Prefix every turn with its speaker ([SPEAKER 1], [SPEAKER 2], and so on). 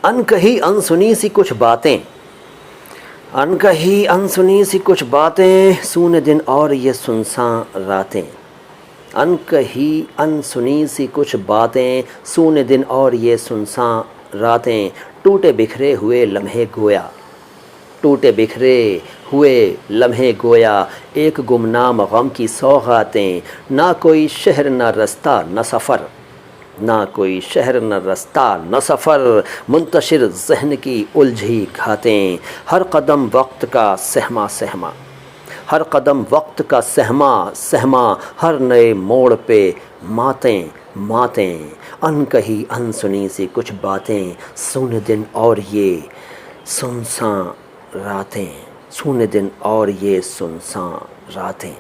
[SPEAKER 1] ان کہی ان سنی سی کچھ باتیں، ان کہی ان سنی سی کچھ باتیں، سونے دن اور یہ سنساں راتیں، ان کہی ان سنی سی کچھ باتیں، سونے دن اور یہ سنساں راتیں، ٹوٹے بکھرے ہوئے لمحے گویا، ٹوٹے بکھرے ہوئے لمحے گویا، ایک گمنام غم کی سوغاتیں، نہ کوئی شہر نہ رستہ نہ سفر، نہ کوئی شہر نہ رستہ نہ سفر، منتشر ذہن کی الجھی گھاتیں، ہر قدم وقت کا سہما سہما، ہر قدم وقت کا سہما سہما، ہر نئے موڑ پہ ماتیں ماتیں، ان کہی ان سنی سی کچھ باتیں، سونے دن اور یہ سنساں راتیں، سونے دن اور یہ سنساں راتیں۔